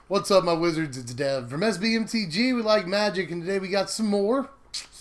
What's up, my wizards? It's Dev from Mtg. We like magic, and today we got some more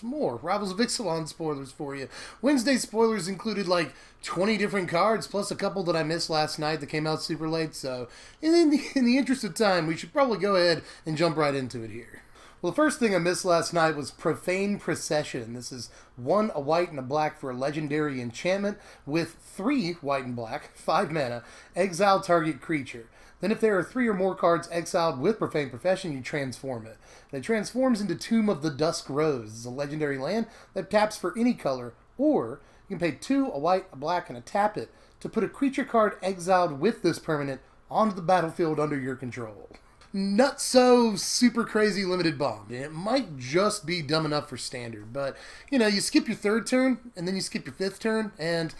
Rivals of Ixalan spoilers for you. Wednesday spoilers included like 20 different cards, plus a couple that I missed last night that came out super late, so in the interest of time, we should probably go ahead and jump right into it here. Well, the first thing I missed last night was Profane Procession. This is 1 a white and a black for a legendary enchantment with 3 white and black, 5 mana, exile target creature. Then if there are 3 or more cards exiled with Profane Procession, you transform it. And it transforms into Tomb of the Dusk Rose. It's a legendary land that taps for any color, or you can pay 2, a white, a black, and a tap it to put a creature card exiled with this permanent onto the battlefield under your control. Not so super crazy limited bomb. It might just be dumb enough for standard, but you skip your 3rd turn and then you skip your 5th turn, and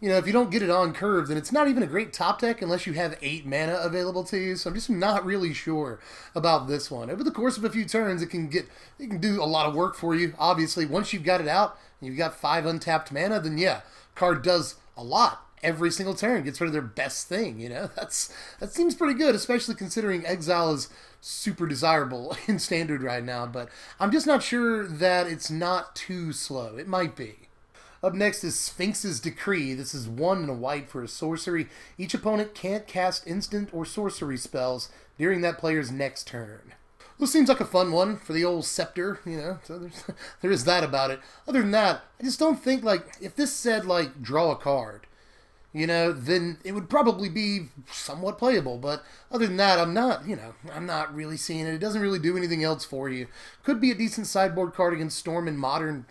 if you don't get it on curve, then it's not even a great top deck unless you have 8 mana available to you. So I'm just not really sure about this one. Over the course of a few turns, it can do a lot of work for you. Obviously, once you've got it out and you've got 5 untapped mana, then yeah, card does a lot. Every single turn gets rid of their best thing, that seems pretty good, especially considering exile is super desirable in standard right now, but I'm just not sure that it's not too slow. It might be. Up next is Sphinx's Decree. This is 1 and a white for a sorcery. Each opponent can't cast instant or sorcery spells during that player's next turn. This seems like a fun one for the old scepter, so there is that about it. Other than that, I just don't think, if this said, draw a card, then it would probably be somewhat playable. But other than that, I'm not really seeing it. It doesn't really do anything else for you. Could be a decent sideboard card against Storm in Modern,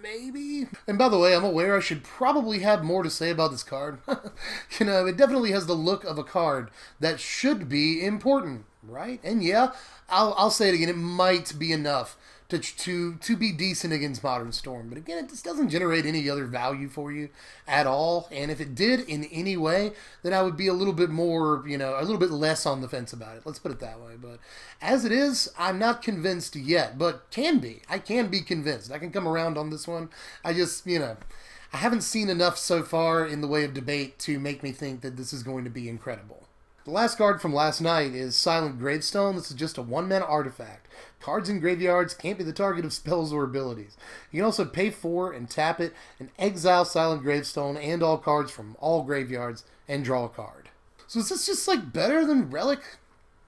maybe. And by the way, I'm aware I should probably have more to say about this card. It definitely has the look of a card that should be important, right? And yeah, I'll say it again, it might be enough to be decent against Modern Storm. But again, it just doesn't generate any other value for you at all. And if it did in any way, then I would be a little bit more, a little bit less on the fence about it. Let's put it that way. But as it is, I'm not convinced yet, but can be. I can be convinced. I can come around on this one. I just, I haven't seen enough so far in the way of debate to make me think that this is going to be incredible. The last card from last night is Silent Gravestone. This is just a 1-mana artifact. Cards in graveyards can't be the target of spells or abilities. You can also pay 4 and tap it and exile Silent Gravestone and all cards from all graveyards and draw a card. So is this just better than Relic?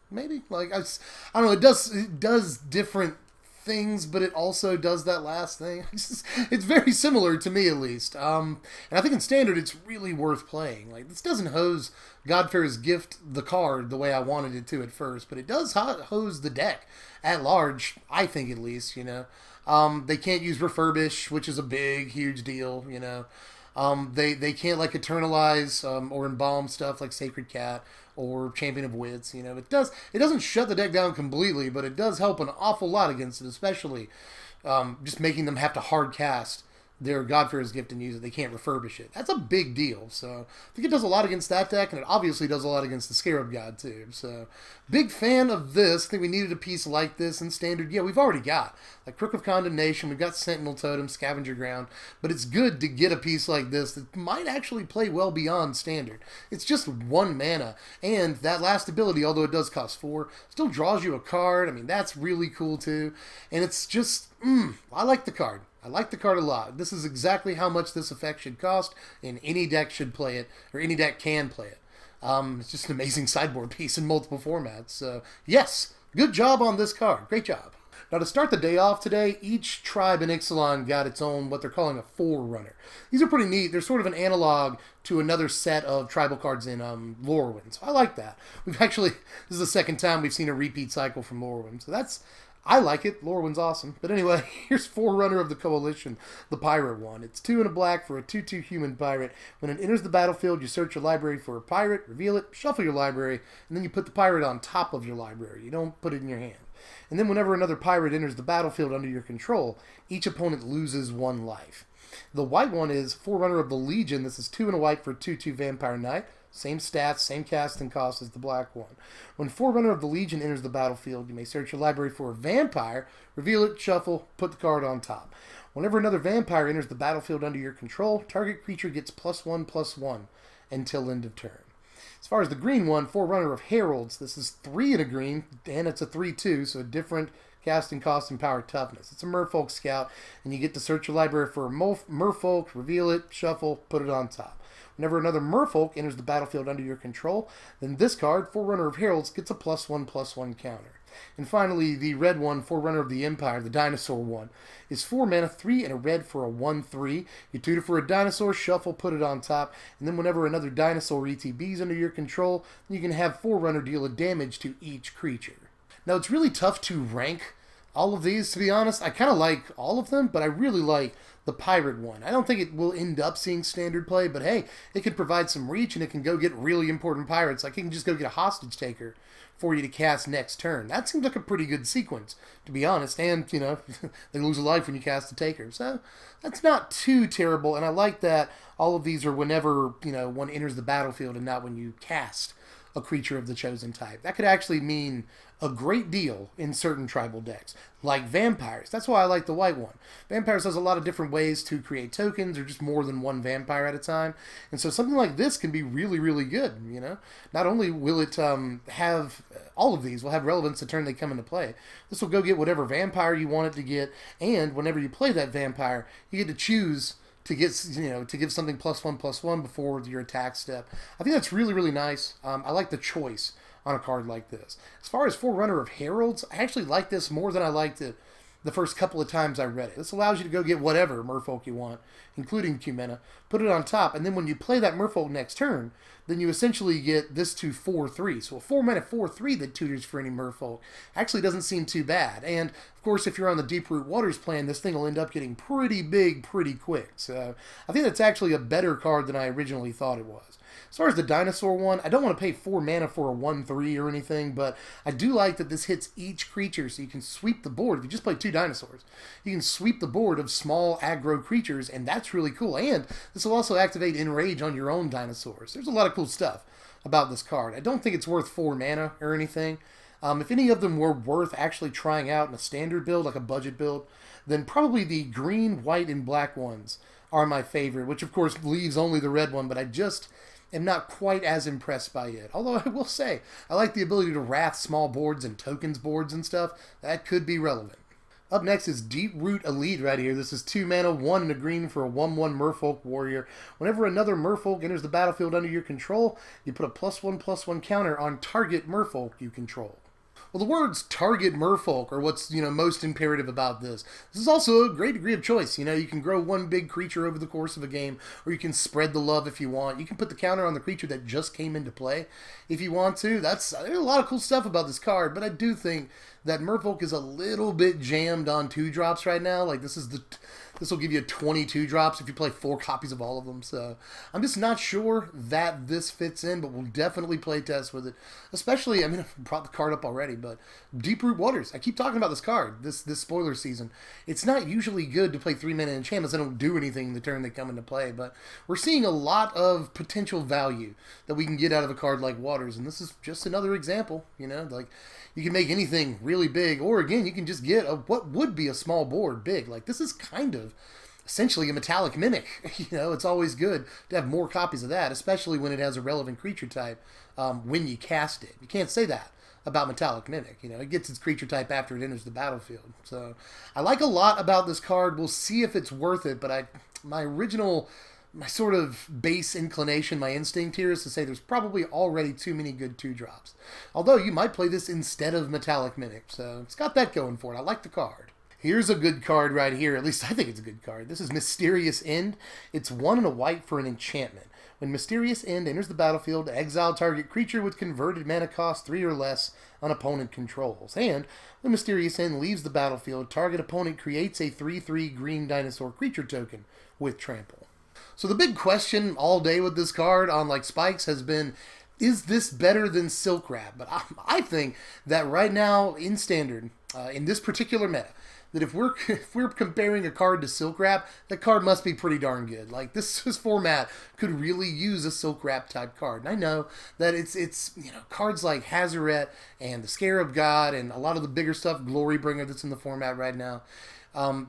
Maybe? I don't know, it does different things, but it also does that last thing. It's very similar to me, at least. And I think in Standard, it's really worth playing. This doesn't hose Godfair's Gift, the card, the way I wanted it to at first, but it does hose the deck at large, I think at least, They can't use Refurbish, which is a big, huge deal, They can't eternalize or embalm stuff like Sacred Cat or Champion of Wits. It doesn't shut the deck down completely, but it does help an awful lot against it, especially just making them have to hard cast their Godfair's Gift and use it. They can't refurbish it. That's a big deal. So I think it does a lot against that deck, and it obviously does a lot against the Scarab God too. So big fan of this. I think we needed a piece like this in Standard. Yeah, we've already got Crook of Condemnation. We've got Sentinel Totem, Scavenger Ground. But it's good to get a piece like this that might actually play well beyond Standard. It's just 1 mana, and that last ability, although it does cost 4, still draws you a card. I mean, that's really cool too. And it's just, I like the card. I like the card a lot. This is exactly how much this effect should cost, and any deck should play it, or any deck can play it. It's just an amazing sideboard piece in multiple formats. So, yes, good job on this card. Great job. Now, to start the day off today, each tribe in Ixalan got its own, what they're calling a Forerunner. These are pretty neat. They're sort of an analog to another set of tribal cards in Lorwyn. So I like that. This is the second time we've seen a repeat cycle from Lorwyn. So I like it. Lorwyn's awesome. But anyway, here's Forerunner of the Coalition, the pirate one. It's 2 and a black for a 2/2 human pirate. When it enters the battlefield, you search your library for a pirate, reveal it, shuffle your library, and then you put the pirate on top of your library. You don't put it in your hand. And then whenever another pirate enters the battlefield under your control, each opponent loses 1 life. The white one is Forerunner of the Legion. This is 2 and a white for a 2/2 vampire knight. Same stats, same casting cost as the black one. When Forerunner of the Legion enters the battlefield, you may search your library for a vampire, reveal it, shuffle, put the card on top. Whenever another vampire enters the battlefield under your control, target creature gets +1/+1 until end of turn. As far as the green one, Forerunner of Heralds, this is 3 in a green, and it's a 3/2, so a different casting cost and power toughness. It's a Merfolk Scout, and you get to search your library for a Merfolk, reveal it, shuffle, put it on top. Whenever another Merfolk enters the battlefield under your control, then this card, Forerunner of Heralds, gets a +1/+1 counter. And finally, the red one, Forerunner of the Empire, the dinosaur one, is 4 mana, 3 and a red for a 1/3. You tutor for a dinosaur, shuffle, put it on top, and then whenever another dinosaur ETB is under your control, you can have Forerunner deal a damage to each creature. Now, it's really tough to rank all of these, to be honest. I kind of like all of them, but I really like the pirate one. I don't think it will end up seeing standard play, but hey, it could provide some reach, and it can go get really important pirates. Like, it can just go get a hostage taker for you to cast next turn. That seems like a pretty good sequence, to be honest, and, you know, they lose a life when you cast the taker. So that's not too terrible, and I like that all of these are whenever, you know, one enters the battlefield and not when you cast a creature of the chosen type. That could actually mean a great deal in certain tribal decks, like vampires. That's why I like the white one. Vampires has a lot of different ways to create tokens, or just more than one vampire at a time, and so something like this can be really, really good, you know? Not only will it have, all of these will have relevance the turn they come into play. This will go get whatever vampire you want it to get, and whenever you play that vampire, you get to choose to get, you know, to give something +1/+1 before your attack step. I think that's really, really nice. I like the choice on a card like this. As far as Forerunner of Heralds, I actually like this more than I liked it the first couple of times I read it. This allows you to go get whatever Merfolk you want, including Q-Mana, put it on top, and then when you play that Merfolk next turn, then you essentially get this to 4/3. So a 4 mana 4/3 that tutors for any Merfolk actually doesn't seem too bad. And of course, if you're on the Deep Root Waters plan, this thing will end up getting pretty big pretty quick. So I think that's actually a better card than I originally thought it was. As far as the dinosaur one, I don't want to pay 4 mana for a 1/3 or anything, but I do like that this hits each creature, so you can sweep the board. If you just play 2 dinosaurs, you can sweep the board of small aggro creatures, and that's really cool. And this will also activate Enrage on your own dinosaurs. There's a lot of cool stuff about this card. I don't think it's worth 4 mana or anything. If any of them were worth actually trying out in a standard build, like a budget build, then probably the green, white, and black ones are my favorite, which of course leaves only the red one, but I just am not quite as impressed by it. Although I will say, I like the ability to wrath small boards and tokens boards and stuff. That could be relevant. Up next is Deep Root Elite right here. This is 2 mana, 1 and a green for a 1/1 Merfolk Warrior. Whenever another Merfolk enters the battlefield under your control, you put a +1/+1 counter on target Merfolk you control. Well, the words target Merfolk are what's, you know, most imperative about this. This is also a great degree of choice. You know, you can grow one big creature over the course of a game, or you can spread the love if you want. You can put the counter on the creature that just came into play if you want to. There's a lot of cool stuff about this card, but I do think that Merfolk is a little bit jammed on 2-drops right now. Like, this will give you 22 drops if you play 4 copies of all of them. So I'm just not sure that this fits in, but we'll definitely play test with it. Especially, I mean, I've brought the card up already, but Deep Root Waters. I keep talking about this card this spoiler season. It's not usually good to play 3 mana enchantments that don't do anything the turn they come into play, but we're seeing a lot of potential value that we can get out of a card like Waters, and this is just another example. You know, like, you can make anything really big, or again, you can just get what would be a small board big. Like, this is kind of essentially a metallic mimic. You know, it's always good to have more copies of that, especially when it has a relevant creature type when you cast it. You can't say that about metallic mimic. You know, it gets its creature type after it enters the battlefield. So I like a lot about this card. We'll see if it's worth it, but my sort of base inclination, my instinct here is to say there's probably already too many good 2-drops. Although you might play this instead of Metallic Mimic, so it's got that going for it. I like the card. Here's a good card right here. At least I think it's a good card. This is Mysterious End. It's 1 and a white for an enchantment. When Mysterious End enters the battlefield, exile target creature with converted mana cost 3 or less on opponent controls. And when Mysterious End leaves the battlefield, target opponent creates a 3/3 green dinosaur creature token with trample. So the big question all day with this card on like Spikes has been, is this better than Silk Wrap? But I think that right now in Standard, in this particular meta, that if we're comparing a card to Silk Wrap, that card must be pretty darn good. Like, this format could really use a Silk Wrap type card. And I know that it's you know, cards like Hazoret and the Scarab God and a lot of the bigger stuff, Glory Bringer that's in the format right now.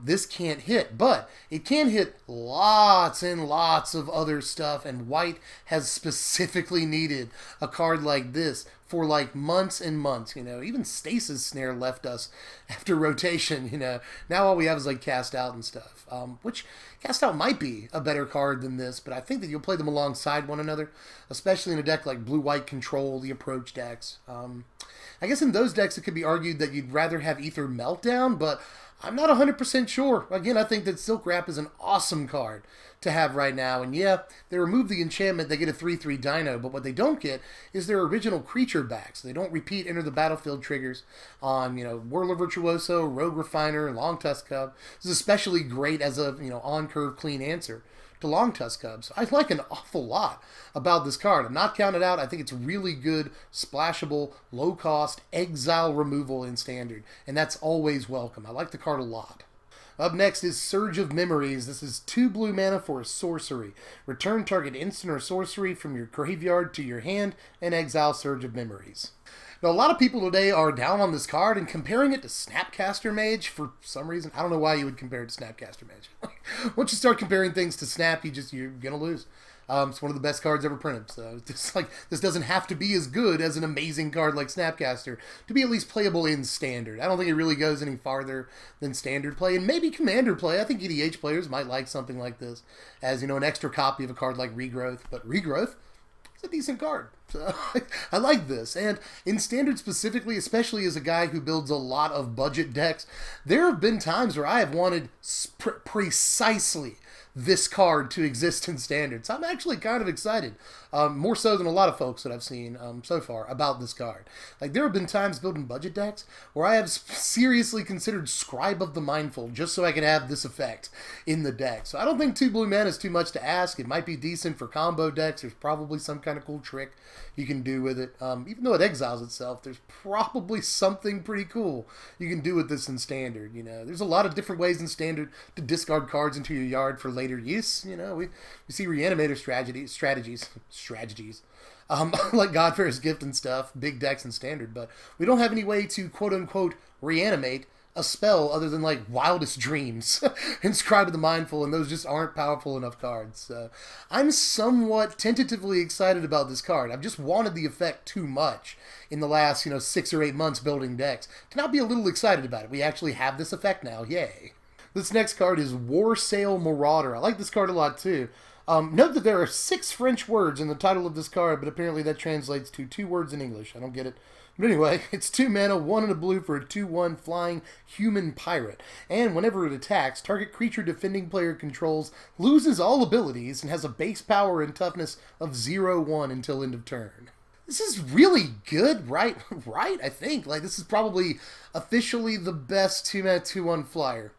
this can't hit, but it can hit lots and lots of other stuff, and white has specifically needed a card like this for like months and months. Even Stasis Snare left us after rotation. Now all we have is like Cast Out and stuff, which Cast Out might be a better card than this, but I think that you'll play them alongside one another, especially in a deck like Blue-White Control, the Approach decks. I guess in those decks it could be argued that you'd rather have Ether Meltdown, but I'm not 100% sure. Again, I think that Silk Wrap is an awesome card to have right now. And yeah, they remove the enchantment, they get a 3/3 Dino, but what they don't get is their original creature back. So they don't repeat enter the battlefield triggers on, Whirler Virtuoso, Rogue Refiner, and Long Tusk Cub. This is especially great as a, on-curve clean answer to Long Tusk Cubs. I like an awful lot about this card. I'm not counted out. I think it's really good, splashable, low-cost, exile removal in Standard, and that's always welcome. I like the card a lot. Up next is Surge of Memories. This is 2 blue mana for a sorcery. Return target instant or sorcery from your graveyard to your hand and exile Surge of Memories. Now, a lot of people today are down on this card and comparing it to Snapcaster Mage for some reason. I don't know why you would compare it to Snapcaster Mage. Once you start comparing things to Snap, you're going to lose. It's one of the best cards ever printed. So this doesn't have to be as good as an amazing card like Snapcaster to be at least playable in Standard. I don't think it really goes any farther than Standard play, and maybe Commander play. I think EDH players might like something like this as, an extra copy of a card like Regrowth. But Regrowth, it's a decent card. So I like this. And in Standard specifically, especially as a guy who builds a lot of budget decks, there have been times where I have wanted precisely this card to exist in Standard. So I'm actually kind of excited, more so than a lot of folks that I've seen so far about this card. Like, there have been times building budget decks where I have seriously considered Scribe of the Mindful just so I can have this effect in the deck. So I don't think 2 blue mana is too much to ask. It might be decent for combo decks. There's probably some kind of cool trick you can do with it. Even though it exiles itself, there's probably something pretty cool you can do with this in Standard. There's a lot of different ways in Standard to discard cards into your yard for later use. We see Reanimator strategies like Godfarer's Gift and stuff, big decks in Standard, but we don't have any way to quote-unquote reanimate a spell other than like Wildest Dreams and Scribe of the Mindful, and those just aren't powerful enough cards. So I'm somewhat tentatively excited about this card. I've just wanted the effect too much in the last 6 or 8 months building decks to not be a little excited about it. We actually have this effect now. Yay. This next card is Warsail Marauder. I like this card a lot too. Note that there are 6 French words in the title of this card, but apparently that translates to 2 words in English. I don't get it. But anyway, it's 2 mana, 1 and a blue for a 2/1 flying human pirate. And whenever it attacks, target creature defending player controls loses all abilities and has a base power and toughness of 0/1 until end of turn. This is really good, right? I think. Like, this is probably officially the best 2 mana, 2/1 flyer.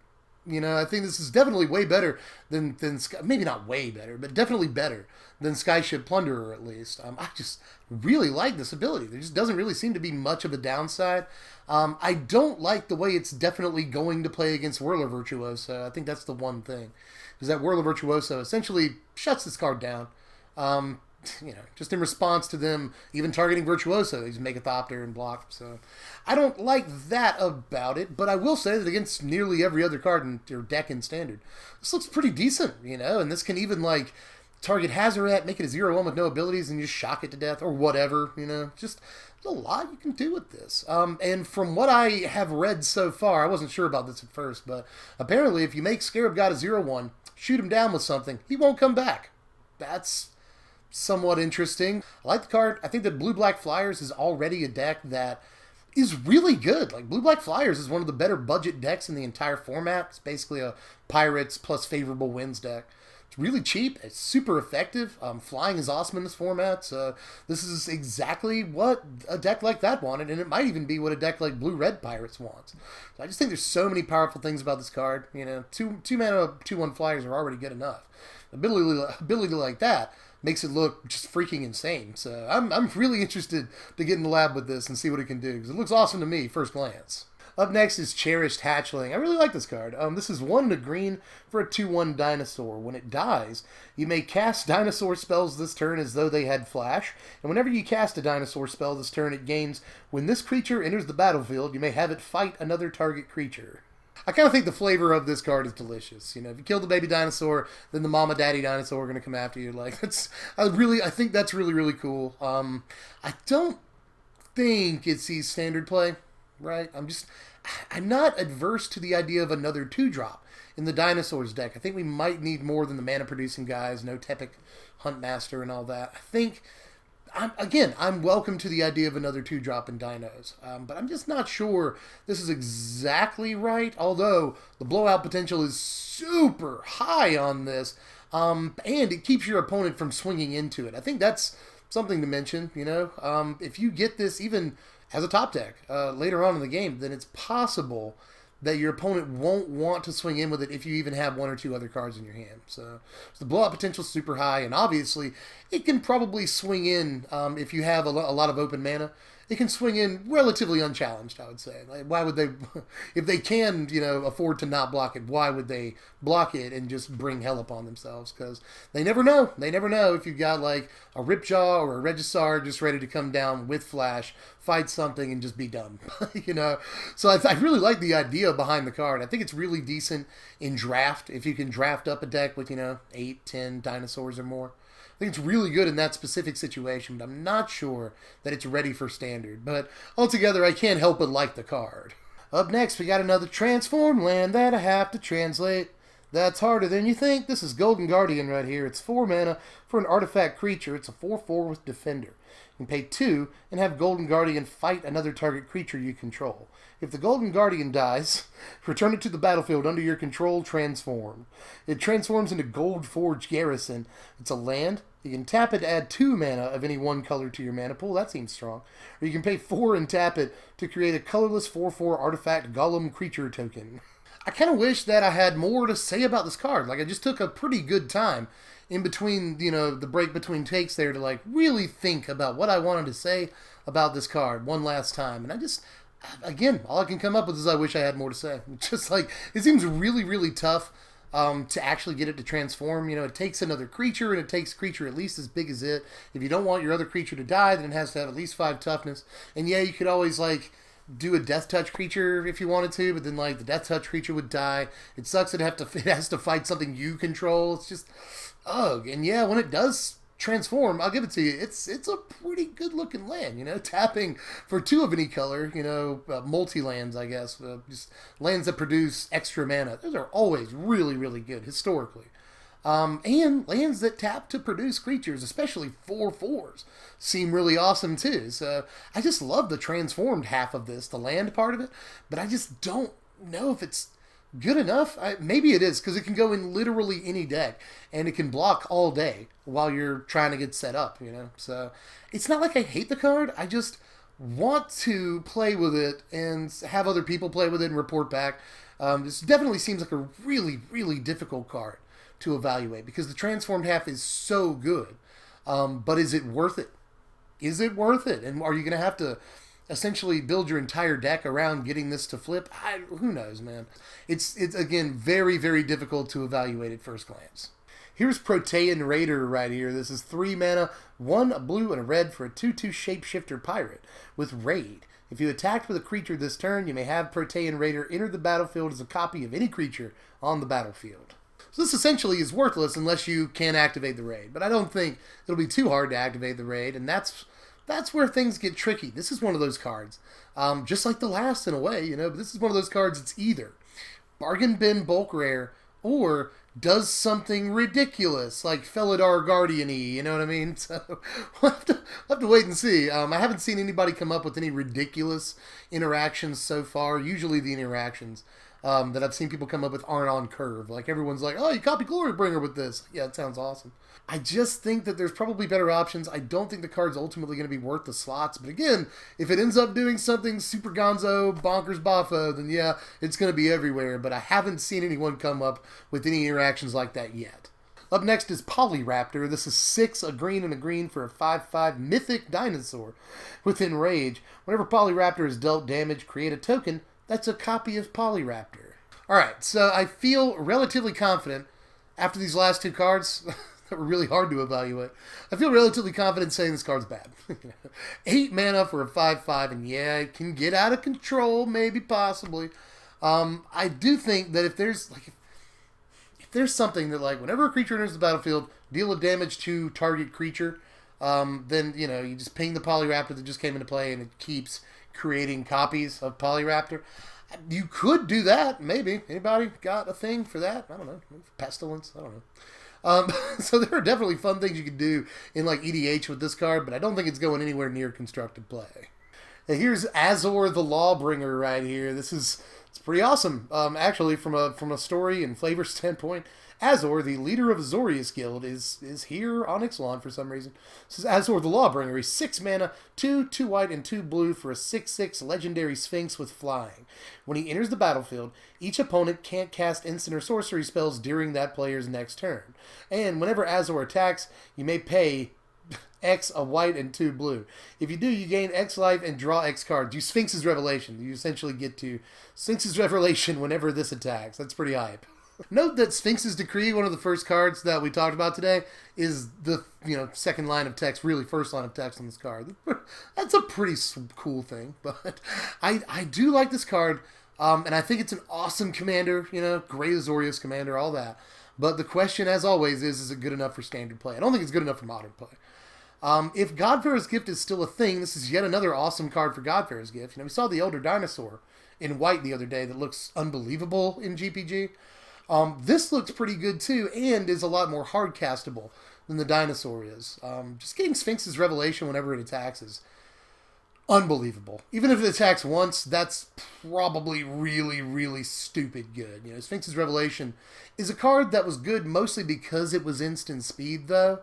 I think this is definitely way better than maybe not way better, but definitely better than Skyship Plunderer, at least. I just really like this ability. There just doesn't really seem to be much of a downside. I don't like the way it's definitely going to play against Whirler Virtuoso. I think that's the one thing, is that Whirler Virtuoso essentially shuts this card down. Just in response to them even targeting Virtuoso, they just make a Thopter and block. So I don't like that about it, but I will say that against nearly every other card in your deck in Standard, this looks pretty decent, and this can even like target Hazoret, make it a 0/1 with no abilities, and just shock it to death or whatever, just there's a lot you can do with this. And from what I have read so far, I wasn't sure about this at first, but apparently if you make Scarab God a 0/1, shoot him down with something, he won't come back. That's somewhat interesting. I like the card. I think that Blue-Black Flyers is already a deck that is really good. Like, Blue-Black Flyers is one of the better budget decks in the entire format. It's basically a Pirates plus favorable wins deck. It's really cheap. It's super effective. Flying is awesome in this format. So this is exactly what a deck like that wanted, and it might even be what a deck like Blue-Red Pirates wants. So I just think there's so many powerful things about this card. 2 mana, 2/1 Flyers are already good enough. Ability like that makes it look just freaking insane. So I'm really interested to get in the lab with this and see what it can do, because it looks awesome to me first glance. Up next is Cherished Hatchling. I really like this card. This is 1 and a green for a 2/1 dinosaur. When it dies, you may cast dinosaur spells this turn as though they had flash, and whenever you cast a dinosaur spell this turn, it gains, when this creature enters the battlefield, you may have it fight another target creature. I kind of think the flavor of this card is delicious. You know, if you kill the baby dinosaur, then the mama daddy dinosaur are going to come after you. Like, I think that's really, really cool. I don't think it sees standard play, right? I'm not adverse to the idea of another 2-drop in the dinosaurs deck. I think we might need more than the mana producing guys, no Tepic, Huntmaster, and all that. I think, I'm welcome to the idea of another 2-drop in dinos, but I'm just not sure this is exactly right, although the blowout potential is super high on this, and it keeps your opponent from swinging into it. I think that's something to mention, you know. If you get this even as a top deck later on in the game, then it's possible that your opponent won't want to swing in with it if you even have 1 or 2 other cards in your hand. So the blowout potential is super high, and obviously it can probably swing in if you have a lot of open mana. It can swing in relatively unchallenged, I would say. Like, why would they, if they can, you know, afford to not block it, why would they block it and just bring hell upon themselves? Because they never know. They never know if you've got like a Ripjaw or a Regisar just ready to come down with flash, fight something, and just be done. You know? So I really like the idea behind the card. I think it's really decent in draft. If you can draft up a deck with, you know, 8, 10 dinosaurs or more. I think it's really good in that specific situation, but I'm not sure that it's ready for standard. But altogether, I can't help but like the card. Up next, we got another transform land that I have to translate. That's harder than you think. This is Golden Guardian right here. It's 4 mana for an artifact creature. It's a 4/4 with Defender. You can pay 2 and have Golden Guardian fight another target creature you control. If the Golden Guardian dies, return it to the battlefield under your control, transform. It transforms into Gold Forge Garrison. It's a land. You can tap it to add 2 mana of any 1 color to your mana pool. That seems strong. Or you can pay 4 and tap it to create a colorless 4/4 artifact golem creature token. I kind of wish that I had more to say about this card. Like, I just took a pretty good time in between, you know, the break between takes there to, like, really think about what I wanted to say about this card one last time. And I just, again, all I can come up with is I wish I had more to say. Just, like, it seems really, really tough to actually get it to transform. You know, it takes another creature, and it takes a creature at least as big as it. If you don't want your other creature to die, then it has to have at least 5 toughness. And yeah, you could always, like, do a death touch creature if you wanted to, but then like the death touch creature would die. It sucks it has to fight something you control. It's just ugh. And yeah, when it does transform, I'll give it to you. It's a pretty good looking land, you know, tapping for 2 of any color, you know, multi lands, I guess, just lands that produce extra mana. Those are always really, really good historically. And lands that tap to produce creatures, especially 4/4s, seem really awesome too. So I just love the transformed half of this, the land part of it, but I just don't know if it's good enough. Maybe it is, because it can go in literally any deck, and it can block all day while you're trying to get set up, you know? So it's not like I hate the card, I just want to play with it and have other people play with it and report back. This definitely seems like a really, really difficult card to evaluate, because the transformed half is so good. But is it worth it? Is it worth it? And are you going to have to essentially build your entire deck around getting this to flip? Who knows, man. It's again, very, very difficult to evaluate at first glance. Here's Protean Raider right here. This is 3 mana, 1 a blue and a red for a 2/2 shapeshifter pirate with Raid. If you attacked with a creature this turn, you may have Protean Raider enter the battlefield as a copy of any creature on the battlefield. So this essentially is worthless unless you can activate the raid. But I don't think it'll be too hard to activate the raid, and that's where things get tricky. This is one of those cards, just like the last in a way, you know. But this is one of those cards. It's either bargain bin bulk rare or does something ridiculous like Felidar Guardian-y, you know what I mean? So we'll have to wait and see. I haven't seen anybody come up with any ridiculous interactions so far. Usually the interactions that I've seen people come up with aren't on curve. Like, everyone's like, oh, you copy Glorybringer with this. Yeah, it sounds awesome. I just think that there's probably better options. I don't think the card's ultimately going to be worth the slots. But again, if it ends up doing something super gonzo, bonkers boffo, then yeah, it's going to be everywhere. But I haven't seen anyone come up with any interactions like that yet. Up next is Polyraptor. This is 6, a green and a green for a 5/5 mythic dinosaur with Enrage. Whenever Polyraptor is dealt damage, create a token that's a copy of Polyraptor. Alright, so I feel relatively confident after these last 2 cards that were really hard to evaluate. I feel relatively confident saying this card's bad. 8 mana for a 5/5, and yeah, it can get out of control, maybe, possibly. I do think that if there's something that, like, whenever a creature enters the battlefield, deal a damage to target creature, then, you know, you just ping the Polyraptor that just came into play and it keeps creating copies of Polyraptor. You could do that, maybe. Anybody got a thing for that? I don't know. Pestilence? I don't know. So there are definitely fun things you can do in, like, EDH with this card, but I don't think it's going anywhere near constructed play. Now, here's Azor the Lawbringer right here. It's pretty awesome. Actually, from a story and flavor standpoint, Azor, the leader of Azorius Guild, is here on Ixalan for some reason. This is Azor the Lawbringer. He's 6 mana, 2 white, and 2 blue for a 6/6 legendary Sphinx with flying. When he enters the battlefield, each opponent can't cast instant or sorcery spells during that player's next turn. And whenever Azor attacks, you may pay X, a white, and 2 blue. If you do, you gain X life and draw X cards. You Sphinx's Revelation. You essentially get to Sphinx's Revelation whenever this attacks. That's pretty hype. Note that Sphinx's Decree, one of the first cards that we talked about today, is the second line of text, really first line of text on this card. That's a pretty cool thing, but I do like this card, and I think it's an awesome commander, great Azorius commander, all that. But the question, as always, is it good enough for standard play? I don't think it's good enough for modern play. If Godfarer's Gift is still a thing, this is yet another awesome card for Godfarer's Gift. We saw the Elder Dinosaur in white the other day that looks unbelievable in GPG. This looks pretty good too, and is a lot more hard castable than the Dinosaur is. Just getting Sphinx's Revelation whenever it attacks is unbelievable. Even if it attacks once, that's probably really, really stupid good. Sphinx's Revelation is a card that was good mostly because it was instant speed, though.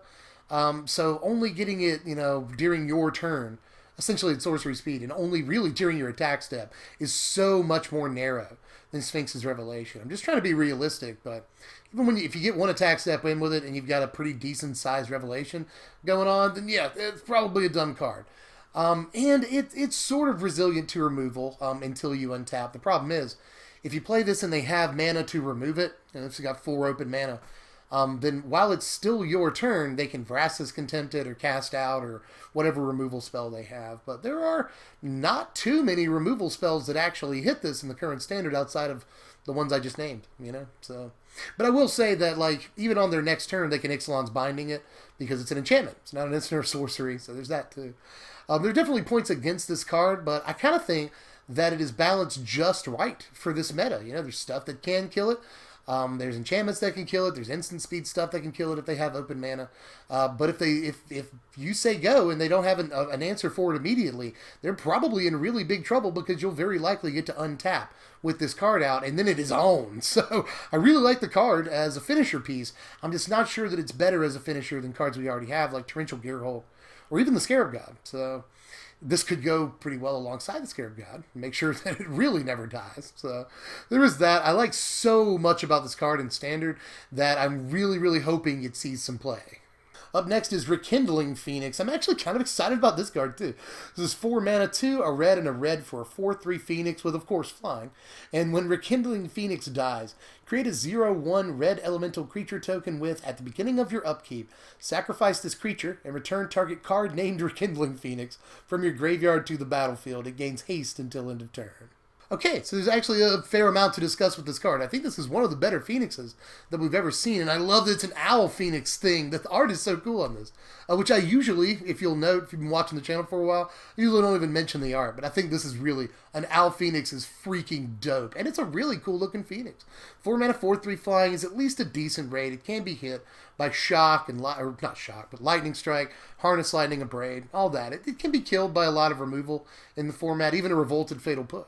So only getting it, during your turn, essentially it's sorcery speed, and only really during your attack step is so much more narrow than Sphinx's Revelation. I'm just trying to be realistic, but even if you get one attack step in with it and you've got a pretty decent sized Revelation going on, then yeah, it's probably a dumb card. And it's sort of resilient to removal until you untap. The problem is, if you play this and they have mana to remove it, and if you got 4 open mana, then while it's still your turn, they can Vraska's Contempt it or cast out or whatever removal spell they have. But there are not too many removal spells that actually hit this in the current standard outside of the ones I just named, So, but I will say that, like, even on their next turn, they can Ixalan's Binding it because it's an enchantment. It's not an instant or sorcery, so there's that too. There are definitely points against this card, but I kind of think that it is balanced just right for this meta. There's stuff that can kill it. There's enchantments that can kill it. There's instant speed stuff that can kill it if they have open mana. But if you say go and they don't have an answer for it immediately, they're probably in really big trouble because you'll very likely get to untap with this card out, and then it is on. So I really like the card as a finisher piece. I'm just not sure that it's better as a finisher than cards we already have, like Torrential Gearhulk or even the Scarab God. So this could go pretty well alongside the Scarab God. Make sure that it really never dies. So there is that. I like so much about this card in Standard that I'm really, really hoping it sees some play. Up next is Rekindling Phoenix. I'm actually kind of excited about this card too. This is 4 mana, 2, a red and a red for a 4/3 Phoenix with, of course, flying. And when Rekindling Phoenix dies, create a 0/1 red elemental creature token with, at the beginning of your upkeep, sacrifice this creature and return target card named Rekindling Phoenix from your graveyard to the battlefield. It gains haste until end of turn. Okay, so there's actually a fair amount to discuss with this card. I think this is one of the better Phoenixes that we've ever seen, and I love that it's an Owl Phoenix thing. The art is so cool on this, which I usually, if you'll note, if you've been watching the channel for a while, I usually don't even mention the art, but I think this is really, an Owl Phoenix is freaking dope, and it's a really cool looking Phoenix. 4 mana, 4/3 flying is at least a decent rate. It can be hit by shock and, or not shock, but lightning strike, harness lightning, abrade, all that. It can be killed by a lot of removal in the format, even a revolted fatal push.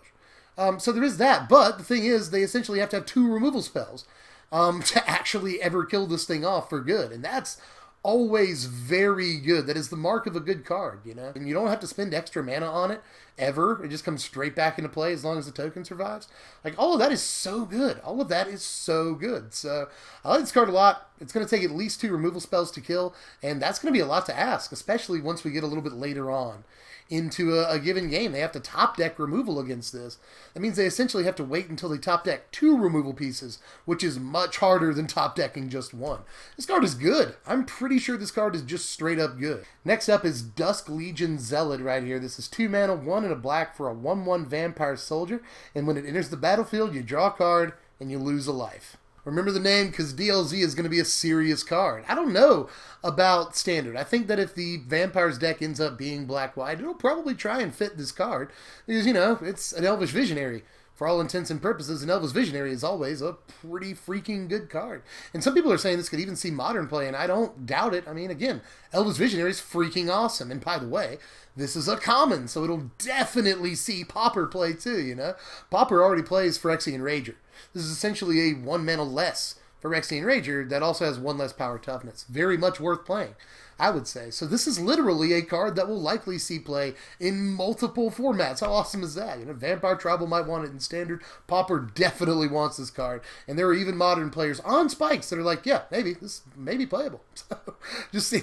So there is that, but the thing is, they essentially have to have 2 removal spells to actually ever kill this thing off for good, and that's always very good. That is the mark of a good card, And you don't have to spend extra mana on it, ever. It just comes straight back into play as long as the token survives. Like, all of that is so good. All of that is so good. So, I like this card a lot. It's going to take at least 2 removal spells to kill, and that's going to be a lot to ask, especially once we get a little bit later on into a given game. They have to top deck removal against this. That means they essentially have to wait until they top deck 2 removal pieces, which is much harder than top decking just 1. This card is good. I'm pretty sure this card is just straight up good. Next up is Dusk Legion Zealot right here. This is 2 mana, 1 and a black for a 1/1 vampire soldier, and when it enters the battlefield, you draw a card and you lose a life. Remember the name, because DLZ is going to be a serious card. I don't know about Standard. I think that if the Vampires deck ends up being black-white, it'll probably try and fit this card. Because, you know, it's an Elvish Visionary. For all intents and purposes, an Elvish Visionary is always a pretty freaking good card. And some people are saying this could even see Modern play, and I don't doubt it. I mean, again, Elvish Visionary is freaking awesome. And by the way, this is a common, so it'll definitely see Pauper play too, you know? Pauper already plays Phyrexian Rager. This is essentially a 1 mana less Phyrexian Rager that also has 1 less power toughness. Very much worth playing, I would say. So this is literally a card that will likely see play in multiple formats. How awesome is that? You know, Vampire Tribal might want it in Standard. Pauper definitely wants this card. And there are even Modern players on Spikes that are like, yeah, maybe this may be playable. So just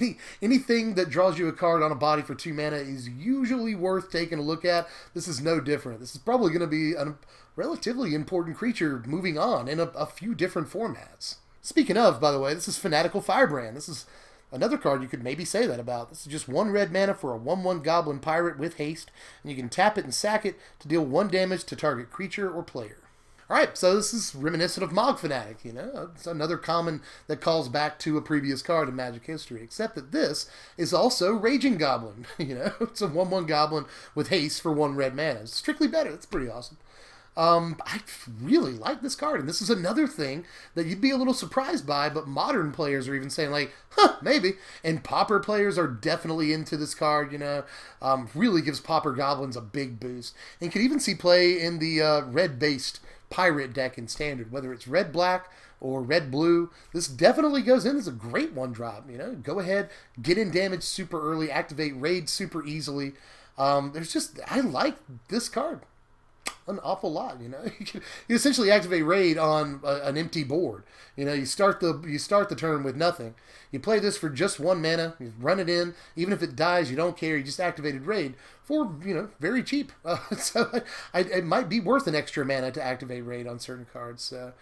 anything that draws you a card on a body for 2 mana is usually worth taking a look at. This is no different. This is probably going to be a relatively important creature moving on in a few different formats. Speaking of, by the way, this is Fanatical Firebrand. This is another card you could maybe say that about. This is just 1 red mana for a 1/1 Goblin Pirate with haste, and you can tap it and sack it to deal 1 damage to target creature or player. Alright, so this is reminiscent of Mog Fanatic, you know? It's another common that calls back to a previous card in Magic history, except that this is also Raging Goblin, you know? It's a 1/1 Goblin with haste for 1 red mana. It's strictly better. It's pretty awesome. I really like this card, and this is another thing that you'd be a little surprised by, but Modern players are even saying, like, huh, maybe. And Pauper players are definitely into this card, you know. Really gives Pauper Goblins a big boost. And could even see play in the red-based Pirate deck in Standard, whether it's red-black or red-blue. This definitely goes in as a great 1-drop, you know. Go ahead, get in damage super early, activate Raid super easily. I like this card an awful lot, you know. You essentially activate Raid on an empty board. You know, you start the turn with nothing. You play this for just 1 mana. You run it in. Even if it dies, you don't care. You just activated Raid for, you know, very cheap. So it might be worth an extra mana to activate Raid on certain cards. So,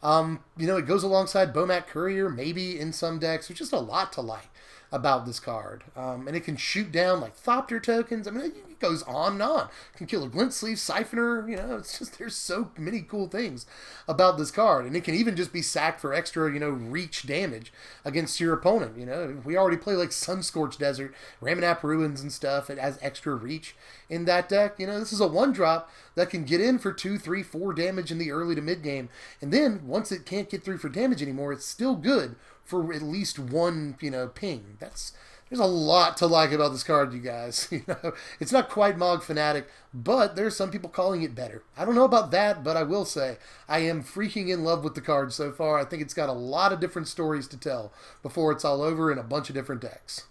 you know, it goes alongside Bomat Courier, maybe in some decks. There's just a lot to like about this card. And it can shoot down like Thopter tokens. I mean, it goes on and on. It can kill a Glint Sleeve, Siphoner, you know, it's just, there's so many cool things about this card. And it can even just be sacked for extra, you know, reach damage against your opponent, you know. We already play like Sunscorched Desert, Ramanap Ruins and stuff. It has extra reach in that deck. You know, this is a 1-drop that can get in for 2, 3, 4 damage in the early to mid game. And then once it can't get through for damage anymore, it's still good for at least 1, you know, ping. There's a lot to like about this card, you guys. You know, it's not quite Mog Fanatic, but there's some people calling it better. I don't know about that, but I will say I am freaking in love with the card so far. I think it's got a lot of different stories to tell before it's all over in a bunch of different decks.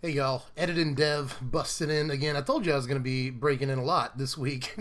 Hey y'all, Edit and Dev busted in again. I told you I was going to be breaking in a lot this week.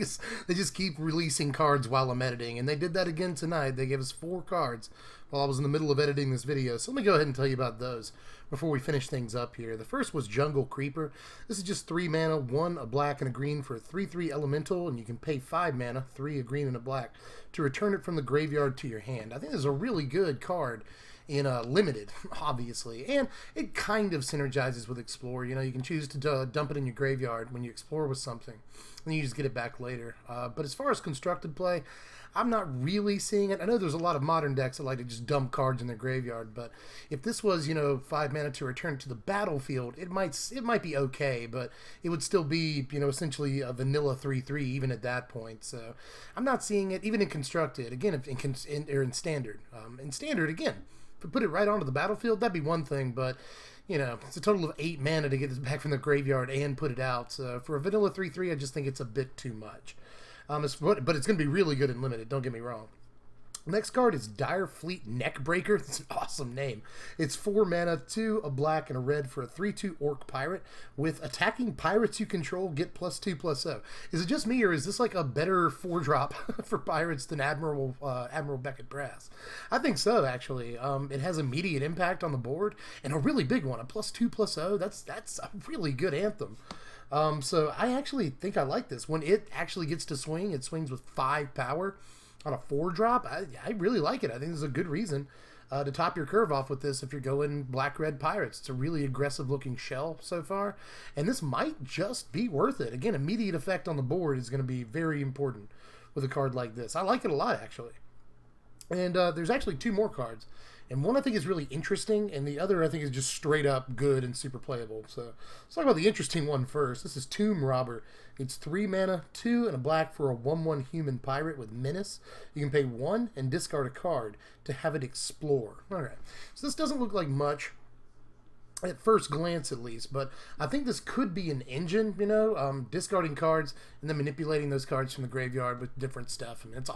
They just keep releasing cards while I'm editing, and they did that again tonight. They gave us 4 cards while I was in the middle of editing this video. So let me go ahead and tell you about those before we finish things up here. The first was Jungle Creeper. This is just 3 mana, 1 a black and a green for a 3/3 elemental, and you can pay 5 mana, 3 a green and a black, to return it from the graveyard to your hand. I think this is a really good card in limited, obviously, and it kind of synergizes with Explore. You know, you can choose to dump it in your graveyard when you explore with something, and you just get it back later. But as far as constructed play, I'm not really seeing it. I know there's a lot of Modern decks that like to just dump cards in their graveyard, but if this was, you know, 5 mana to return to the battlefield, it might be okay, but it would still be, you know, essentially a vanilla 3/3 even at that point. So I'm not seeing it even in constructed. Again, in standard. In standard, again, if we put it right onto the battlefield, that'd be one thing, but you know, it's a total of 8 mana to get this back from the graveyard and put it out. So for a vanilla 3/3, I just think it's a bit too much. But it's going to be really good and limited, don't get me wrong. Next card is Dire Fleet Neckbreaker. That's an awesome name. It's 4 mana, 2, a black, and a red for a 3/2 orc pirate. With attacking pirates you control, get +2/+0. Is it just me, or is this like a better 4-drop for pirates than Admiral Beckett Brass? I think so, actually. It has immediate impact on the board, and a really big one, a +2/+0. That's a really good anthem. So I actually think I like this. When it actually gets to swing, it swings with 5 power. On a 4-drop, I really like it. I think there's a good reason to top your curve off with this if you're going black-red pirates. It's a really aggressive-looking shell so far, and this might just be worth it. Again, immediate effect on the board is going to be very important with a card like this. I like it a lot, actually. And there's actually 2 more cards. And one I think is really interesting, and the other I think is just straight up good and super playable. So let's talk about the interesting one first. This is Tomb Robber. It's 3 mana, 2, and a black for a 1/1 human pirate with menace. You can pay 1 and discard a card to have it explore. Alright, so this doesn't look like much at first glance, at least, but I think this could be an engine, you know, discarding cards and then manipulating those cards from the graveyard with different stuff. I mean, it's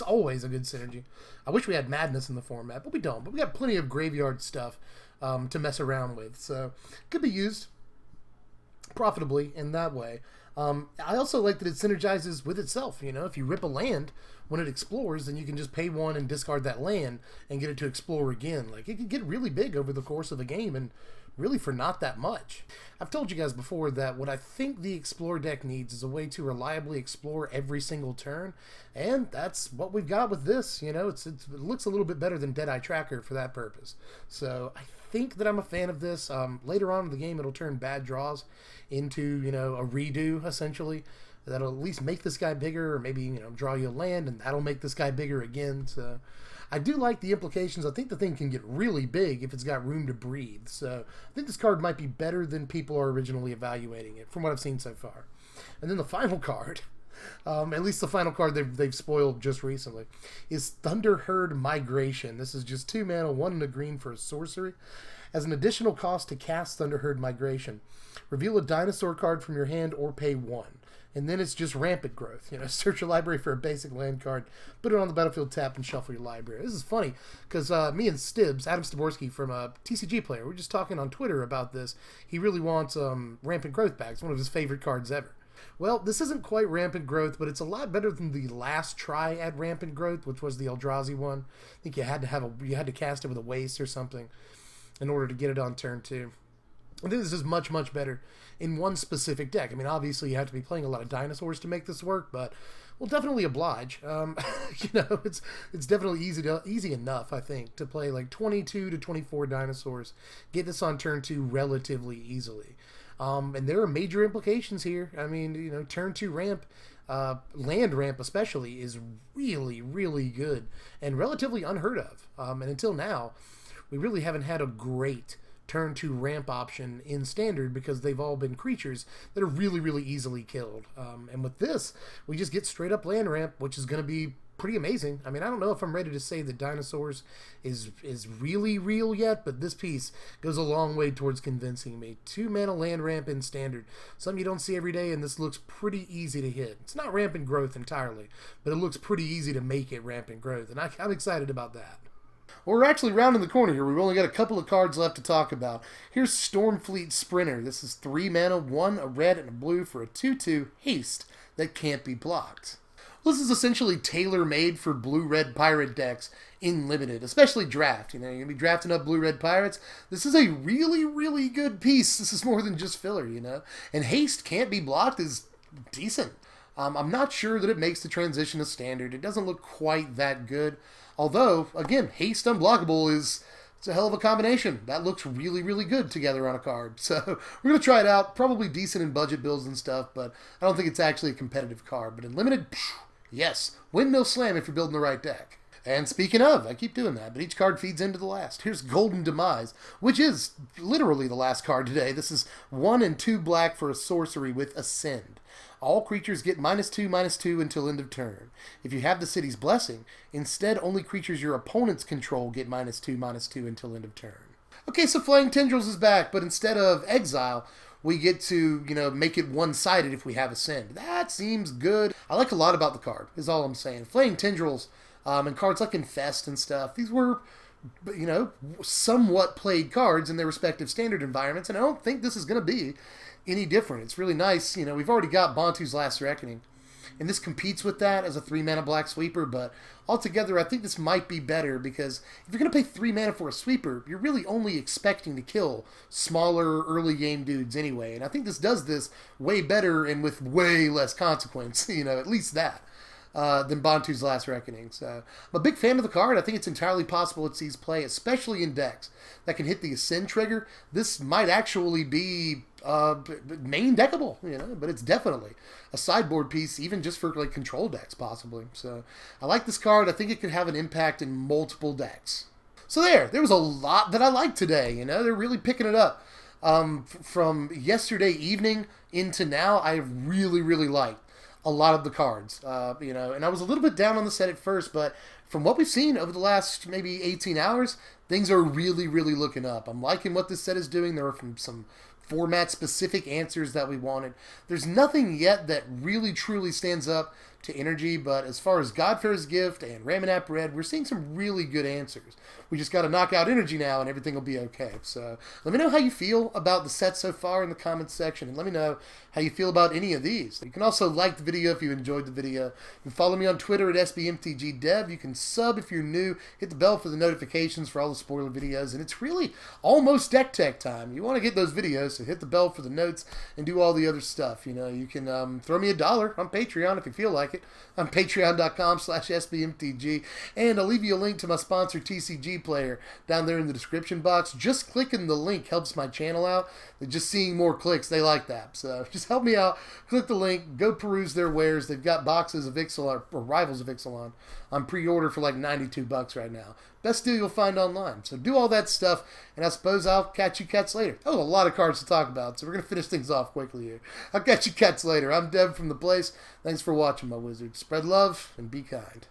always a good synergy. I wish we had Madness in the format, but we don't. But we got plenty of graveyard stuff to mess around with, so it could be used profitably in that way. I also like that it synergizes with itself. You know, if you rip a land when it explores, then you can just pay 1 and discard that land and get it to explore again. Like, it can get really big over the course of a game, and really for not that much. I've told you guys before that what I think the Explore deck needs is a way to reliably explore every single turn, and that's what we've got with this. You know, it looks a little bit better than Deadeye Tracker for that purpose. So I think that I'm a fan of this. Later on in the game, it'll turn bad draws into, you know, a redo, essentially. That'll at least make this guy bigger, or maybe, you know, draw you a land, and that'll make this guy bigger again. So I do like the implications. I think the thing can get really big if it's got room to breathe. So I think this card might be better than people are originally evaluating it, from what I've seen so far. And then the final card, at least the final card they've spoiled just recently, is Thunderherd Migration. This is just 2 mana, 1 and a green for a sorcery. As an additional cost to cast Thunderherd Migration, reveal a dinosaur card from your hand or pay 1. And then it's just rampant growth. You know, search your library for a basic land card, put it on the battlefield, tap, and shuffle your library. This is funny because me and Stibbs, Adam Staborski from a TCG player, we're just talking on Twitter about this. He really wants rampant growth back. It's one of his favorite cards ever. Well, this isn't quite rampant growth, but it's a lot better than the last try at rampant growth, which was the Eldrazi one. I think you had to cast it with a waste or something in order to get it on turn 2. I think this is much, much better in one specific deck. I mean, obviously you have to be playing a lot of dinosaurs to make this work, but we'll definitely oblige. You know, it's definitely easy enough, I think, to play like 22 to 24 dinosaurs, get this on turn 2 relatively easily. And there are major implications here. I mean, you know, turn 2 ramp, land ramp especially, is really, really good and relatively unheard of. And until now, we really haven't had a great turn 2 ramp option in Standard because they've all been creatures that are really, really easily killed. And with this, we just get straight up land ramp, which is going to be pretty amazing. I mean, I don't know if I'm ready to say that Dinosaurs is really real yet, but this piece goes a long way towards convincing me. 2 mana land ramp in Standard, something you don't see every day, and this looks pretty easy to hit. It's not rampant growth entirely, but it looks pretty easy to make it rampant growth, and I'm excited about that. Well, we're actually rounding the corner here. We've only got a couple of cards left to talk about. Here's Stormfleet Sprinter. This is 3 mana, 1, a red, and a blue for a 2/2 haste that can't be blocked. This is essentially tailor-made for blue-red pirate decks in Limited, especially Draft. You know, you're going to be drafting up blue-red pirates. This is a really, really good piece. This is more than just filler, you know. And haste can't be blocked is decent. I'm not sure that it makes the transition to Standard. It doesn't look quite that good. Although, again, haste unblockable it's a hell of a combination. That looks really, really good together on a card. So we're going to try it out. Probably decent in budget builds and stuff, but I don't think it's actually a competitive card. But in Limited, yes, windmill slam if you're building the right deck. And speaking of, I keep doing that, but each card feeds into the last. Here's Golden Demise, which is literally the last card today. This is 1 and 2 black for a sorcery with Ascend. All creatures get -2/-2 until end of turn. If you have the City's Blessing, instead only creatures your opponents control get -2/-2 until end of turn. Okay, so Flying Tendrils is back, but instead of exile, we get to, you know, make it one-sided if we have Ascend. That seems good. I like a lot about the card, is all I'm saying. Flaying Tendrils and cards like Infest and stuff, these were, you know, somewhat played cards in their respective standard environments, and I don't think this is going to be any different. It's really nice. You know, we've already got Bantu's Last Reckoning, and this competes with that as a 3-mana black sweeper, but altogether I think this might be better, because if you're going to pay 3 mana for a sweeper, you're really only expecting to kill smaller early game dudes anyway, and I think this does this way better and with way less consequence, you know, at least that. Than Bantu's Last Reckoning. So I'm a big fan of the card. I think it's entirely possible it sees play, especially in decks that can hit the Ascend trigger. This might actually be main deckable, you know, but it's definitely a sideboard piece, even just for like control decks possibly. So I like this card. I think it could have an impact in multiple decks. So there was a lot that I liked today. You know, they're really picking it up. From yesterday evening into now, I really liked a lot of the cards, you know, and I was a little bit down on the set at first, but from what we've seen over the last maybe 18 hours, things are really looking up. I'm liking what this set is doing. There are some format-specific answers that we wanted. There's nothing yet that really truly stands up to energy, but as far as Godfair's Gift and Ramanap Red, we're seeing some really good answers. We just got to knock out energy now and everything will be okay. So let me know how you feel about the set so far in the comments section, and let me know how you feel about any of these. You can also like the video if you enjoyed the video. You can follow me on Twitter at SBMTGDev. You can sub if you're new. Hit the bell for the notifications for all the spoiler videos, and it's really almost deck tech time. You want to get those videos, so hit the bell for the notes and do all the other stuff. You know, you can throw me $1 on Patreon if you feel like it. I'm patreon.com/SBMTG, and I'll leave you a link to my sponsor TCG Player down there in the description box. Just clicking the link helps my channel out. Just seeing more clicks, they like that. So just help me out. Click the link. Go peruse their wares. They've got boxes of Ixalan, or Rivals of Ixalan, on pre-order for like $92 right now. Best deal you'll find online. So do all that stuff, and I suppose I'll catch you cats later. That was a lot of cards to talk about, so we're going to finish things off quickly here. I'll catch you cats later. I'm Deb from The Place. Thanks for watching, my wizards. Spread love and be kind.